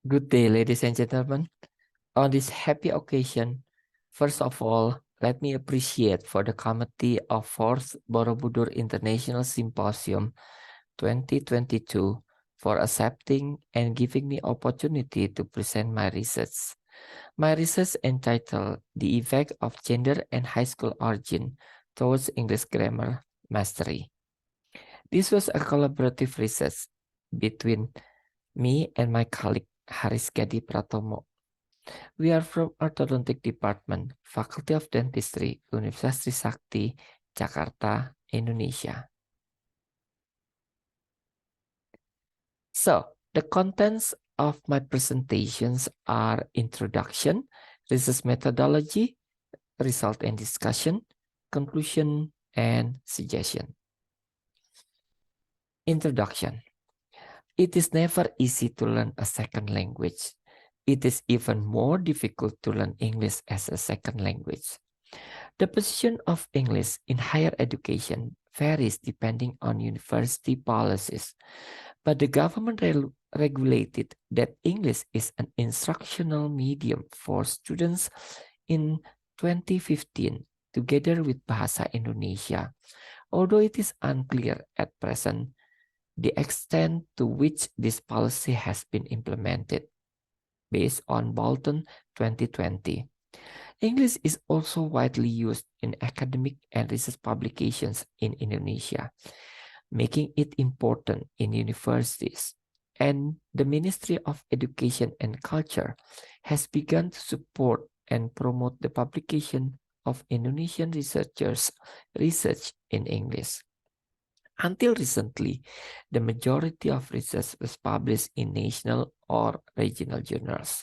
Good day, ladies and gentlemen. On this happy occasion, first of all, let me appreciate for the Committee of 4th Borobudur International Symposium 2022 for accepting and giving me opportunity to present my research. My research entitled The Effect of Gender and High School Origin Towards English Grammar Mastery. This was a collaborative research between me and my colleague Haris Gadi Pratomo. We are from Orthodontic Department, Faculty of Dentistry, Universitas Trisakti, Jakarta, Indonesia. So, the contents of my presentations are introduction, research methodology, result and discussion, conclusion, and suggestion. Introduction. It is never easy to learn a second language. It is even more difficult to learn English as a second language. The position of English in higher education varies depending on university policies, but the government regulated that English is an instructional medium for students in 2015, together with Bahasa Indonesia, although it is unclear at present the extent to which this policy has been implemented. Based on Bolton 2020. English is also widely used in academic and research publications in Indonesia, making it important in universities. And the Ministry of Education and Culture has begun to support and promote the publication of Indonesian researchers' research in English. Until recently, the majority of research was published in national or regional journals,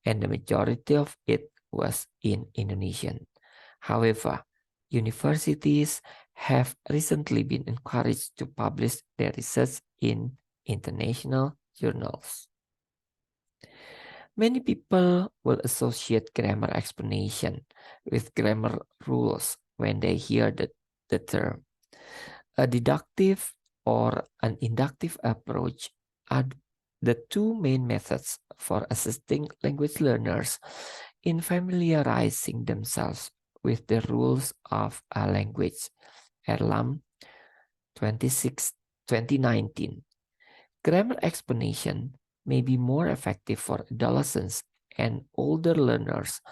and the majority of it was in Indonesian. However, universities have recently been encouraged to publish their research in international journals. Many people will associate grammar explanation with grammar rules when they hear the term. A deductive or an inductive approach are the two main methods for assisting language learners in familiarizing themselves with the rules of a language. Erlam 2019. Grammar explanation may be more effective for adolescents and older learners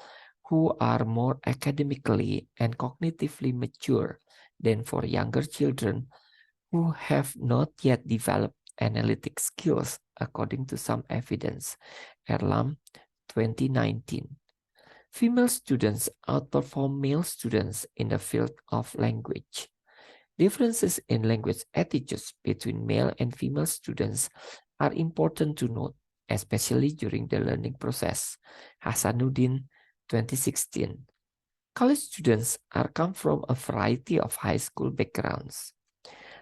who are more academically and cognitively mature than for younger children who have not yet developed analytic skills, according to some evidence. Erlam 2019. Female students outperform male students in the field of language. Differences in language attitudes between male and female students are important to note, especially during the learning process. Hasanuddin 2016. College students come from a variety of high school backgrounds,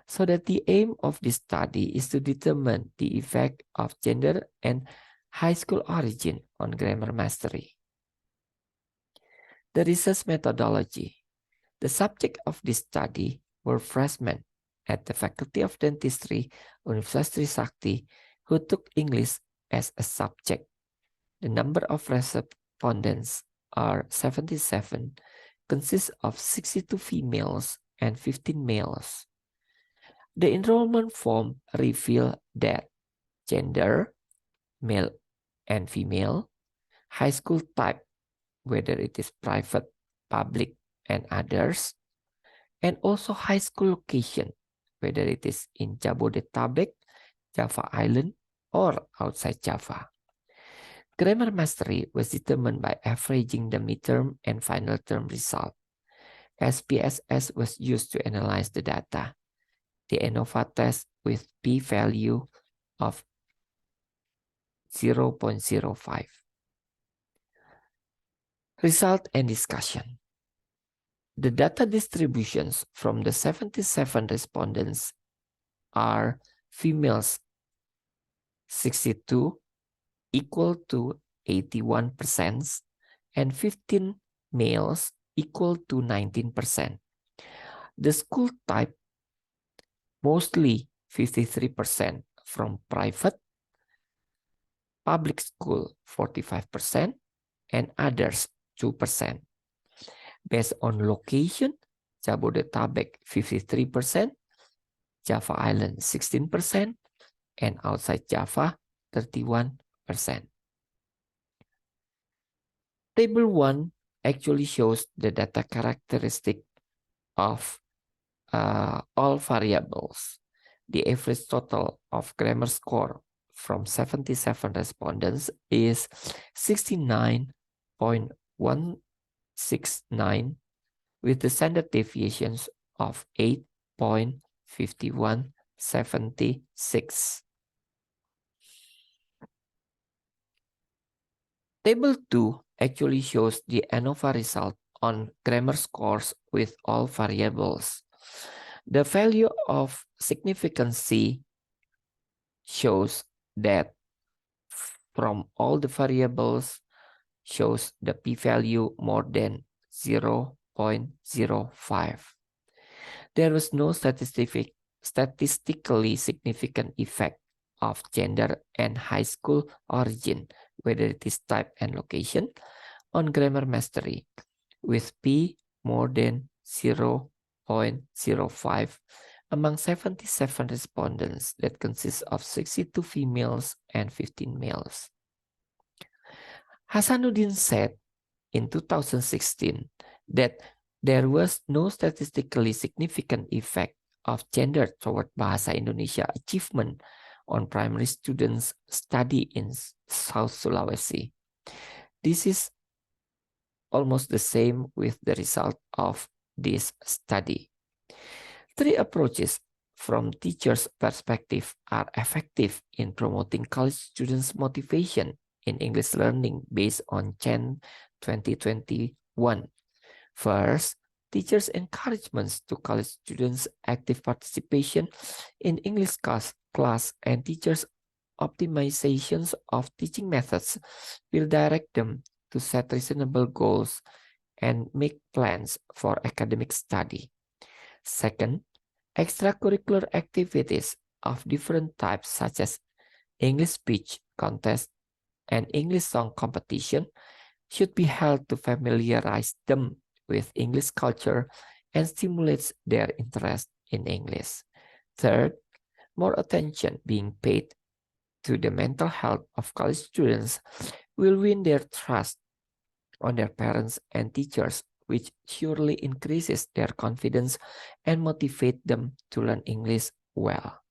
so that the aim of this study is to determine the effect of gender and high school origin on grammar mastery. The research methodology. The subject of this study were freshmen at the Faculty of Dentistry, Universitas Trisakti, who took English as a subject. The number of respondents are 77, consists of 62 females and 15 males. The enrollment form revealed that gender, male and female, high school type, whether it is private, public, and others, and also high school location, whether it is in Jabodetabek, Java Island, or outside Java. Grammar mastery was determined by averaging the midterm and final term result. SPSS was used to analyze the data. The ANOVA test with p-value of 0.05. Result and discussion. The data distributions from the 77 respondents are females 62 equal to 81% and 15 males equal to 19%. The school type mostly 53% from private, public school 45%, and others 2%. Based on location, Jabodetabek 53%, Java Island 16%, and outside Java 31%. Table 1 actually shows the data characteristic of all variables. The average total of grammar score from 77 respondents is 69.169 with the standard deviations of 8.5176. Table 2 actually shows the ANOVA result on grammar scores with all variables. The value of significancy shows that from all the variables shows the p-value more than 0.05. There was no statistically significant effect of gender and high school origin, whether it is type and location, on grammar mastery, with p more than 0.05 among 77 respondents that consists of 62 females and 15 males. Hasanuddin said in 2016 that there was no statistically significant effect of gender toward Bahasa Indonesia achievement on primary students' study in South Sulawesi. This is almost the same with the result of this study. 3 approaches from teachers' perspective are effective in promoting college students' motivation in English learning based on CHEN 2021. First, teachers' encouragements to college students' active participation in English class and teachers' optimizations of teaching methods will direct them to set reasonable goals and make plans for academic study. Second, extracurricular activities of different types such as English speech contest and English song competition should be held to familiarize them with English culture and stimulates their interest in English. Third, more attention being paid to the mental health of college students will win their trust on their parents and teachers, which surely increases their confidence and motivate them to learn English well.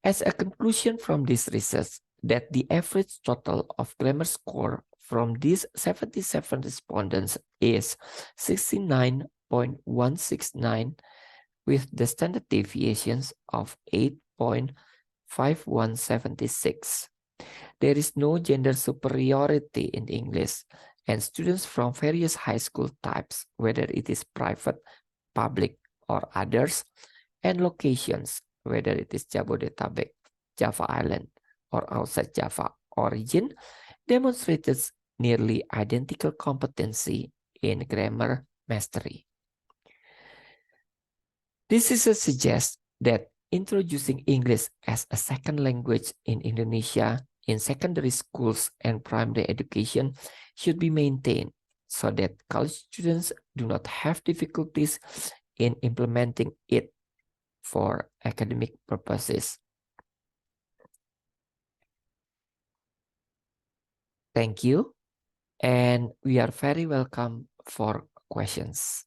As a conclusion from this research, that the average total of grammar score from these 77 respondents is 69.169 with the standard deviations of 8.5176. There is no gender superiority in English, and students from various high school types, whether it is private, public, or others, and locations, whether it is Jabodetabek, Java Island, or outside Java origin, demonstrated nearly identical competency in grammar mastery. This suggests that introducing English as a second language in Indonesia in secondary schools and primary education should be maintained so that college students do not have difficulties in implementing it for academic purposes. Thank you, and we are very welcome for questions.